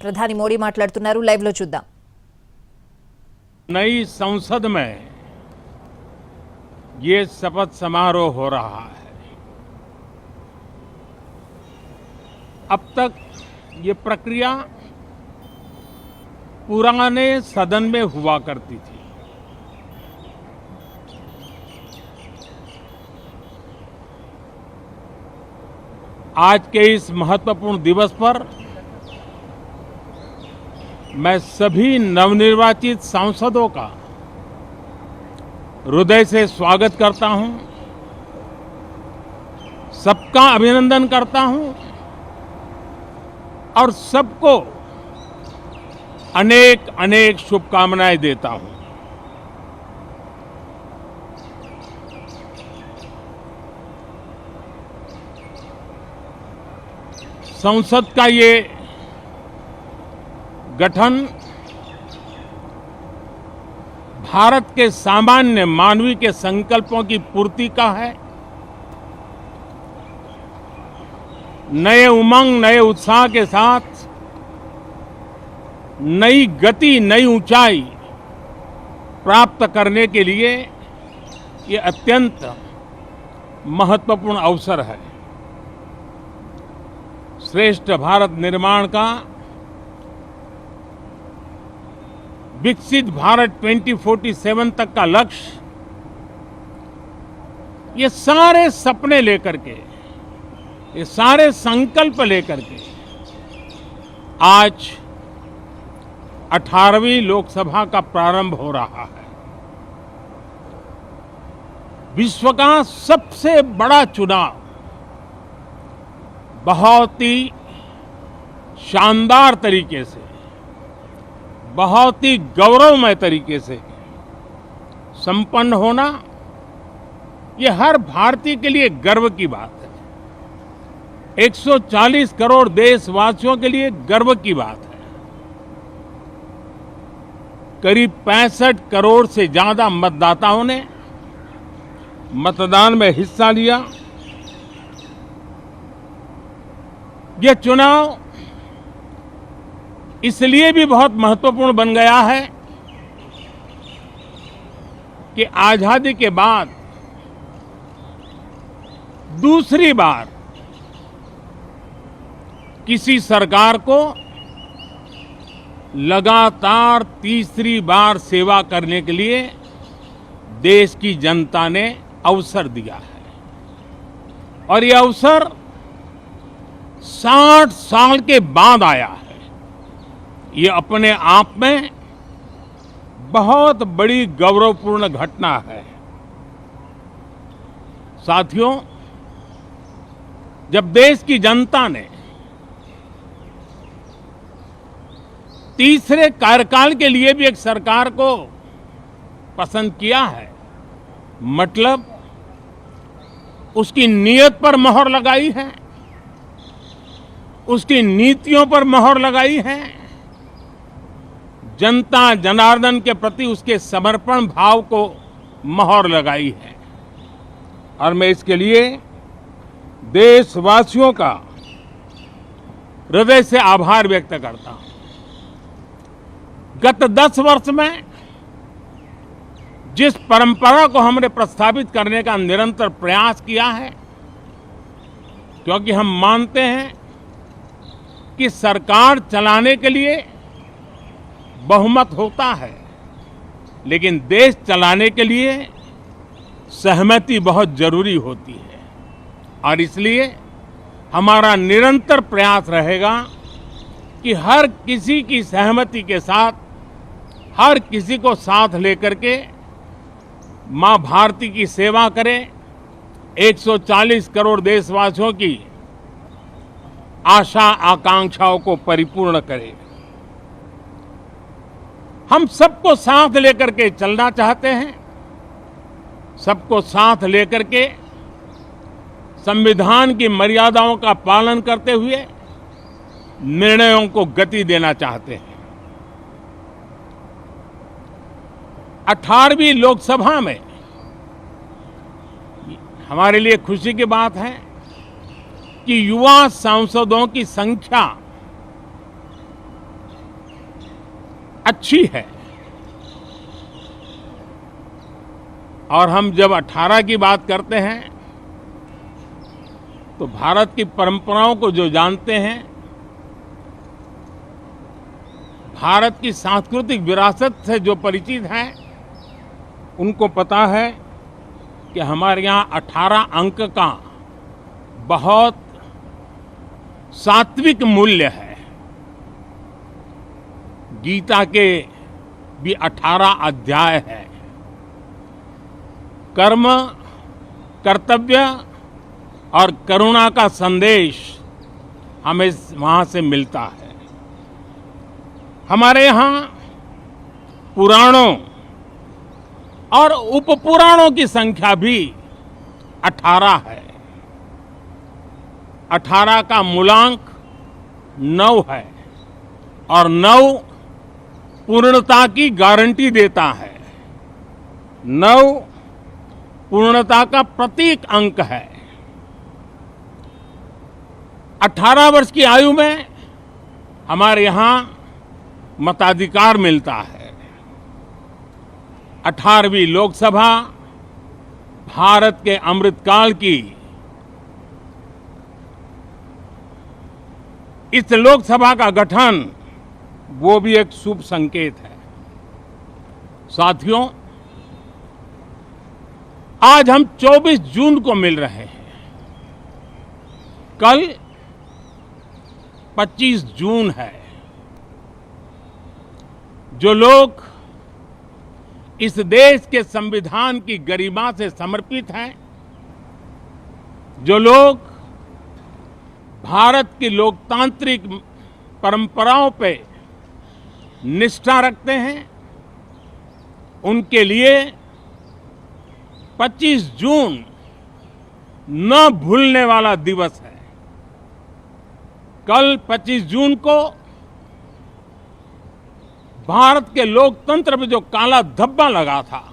ప్రధాని మోడీ మాట్లాడుతున్నారు. లైవ్ లో చూద్దాం. नई संसद में ये शपथ समारोह हो रहा है. अब तक ये प्रक्रिया पुराने सदन में हुआ करती थी. आज के इस महत्वपूर्ण दिवस पर मैं सभी नवनिर्वाचित सांसदों का हृदय से स्वागत करता हूं, सबका अभिनंदन करता हूं और सबको अनेक अनेक शुभकामनाएं देता हूं. संसद का ये गठन भारत के सामान्य मानवीय के संकल्पों की पूर्ति का है. नए उमंग, नए उत्साह के साथ नई गति, नई ऊंचाई प्राप्त करने के लिए ये अत्यंत महत्वपूर्ण अवसर है. श्रेष्ठ भारत निर्माण का, विकसित भारत 2047 तक का लक्ष्य, ये सारे सपने लेकर के, ये सारे संकल्प लेकर के आज 18वीं लोकसभा का प्रारंभ हो रहा है. विश्व का सबसे बड़ा चुनाव बहुत ही शानदार तरीके से, बहुत ही गौरवमय तरीके से संपन्न होना, ये हर भारतीय के लिए गर्व की बात है. 140 करोड़ देशवासियों के लिए गर्व की बात है. करीब 65 करोड़ से ज्यादा मतदाताओं ने मतदान में हिस्सा लिया. यह चुनाव इसलिए भी बहुत महत्वपूर्ण बन गया है कि आजादी के बाद दूसरी बार किसी सरकार को लगातार तीसरी बार सेवा करने के लिए देश की जनता ने अवसर दिया है. और यह अवसर 60 साल के बाद आया है. ये अपने आप में बहुत बड़ी गौरवपूर्ण घटना है. साथियों, जब देश की जनता ने तीसरे कार्यकाल के लिए भी एक सरकार को पसंद किया है, मतलब उसकी नीयत पर मोहर लगाई है, उसकी नीतियों पर मोहर लगाई है, जनता जनार्दन के प्रति उसके समर्पण भाव को मोहर लगाई है. और मैं इसके लिए देशवासियों का हृदय से आभार व्यक्त करता हूं. गत 10 वर्ष में जिस परंपरा को हमने प्रस्थापित करने का निरंतर प्रयास किया है, क्योंकि हम मानते हैं कि सरकार चलाने के लिए बहुमत होता है, लेकिन देश चलाने के लिए सहमति बहुत जरूरी होती है. और इसलिए हमारा निरंतर प्रयास रहेगा कि हर किसी की सहमति के साथ, हर किसी को साथ लेकर के मां भारती की सेवा करें, 140 करोड़ देशवासियों की आशा आकांक्षाओं को परिपूर्ण करें. हम सबको साथ लेकर के चलना चाहते हैं. सबको साथ लेकर के संविधान की मर्यादाओं का पालन करते हुए निर्णयों को गति देना चाहते हैं. 18वीं लोकसभा में हमारे लिए खुशी की बात है कि युवा सांसदों की संख्या अच्छी है। और हम जब 18 की बात करते हैं तो भारत की परंपराओं को जो जानते हैं, भारत की सांस्कृतिक विरासत से जो परिचित हैं, उनको पता है कि हमारे यहाँ 18 अंक का बहुत सात्विक मूल्य है। गीता के भी 18 अध्याय है। कर्म, कर्तव्य और करुणा का संदेश हमें वहां से मिलता है। हमारे यहाँ पुराणों और उपपुराणों की संख्या भी 18 है। 18 का मूलांक 9 है और 9 पूर्णता की गारंटी देता है। 9 पूर्णता का प्रतीक अंक है। 18 वर्ष की आयु में हमारे यहाँ मताधिकार मिलता है। 18वीं लोकसभा भारत के अमृतकाल की इस लोकसभा का गठन वो भी एक शुभ संकेत है। साथियों, आज हम 24 जून को मिल रहे हैं। कल 25 जून है। जो लोग इस देश के संविधान की गरिमा से समर्पित हैं, जो लोग भारत की लोकतांत्रिक परंपराओं पे निष्ठा रखते हैं, उनके लिए 25 जून न भूलने वाला दिवस है। कल 25 जून को भारत के लोकतंत्र में जो काला धब्बा लगा था,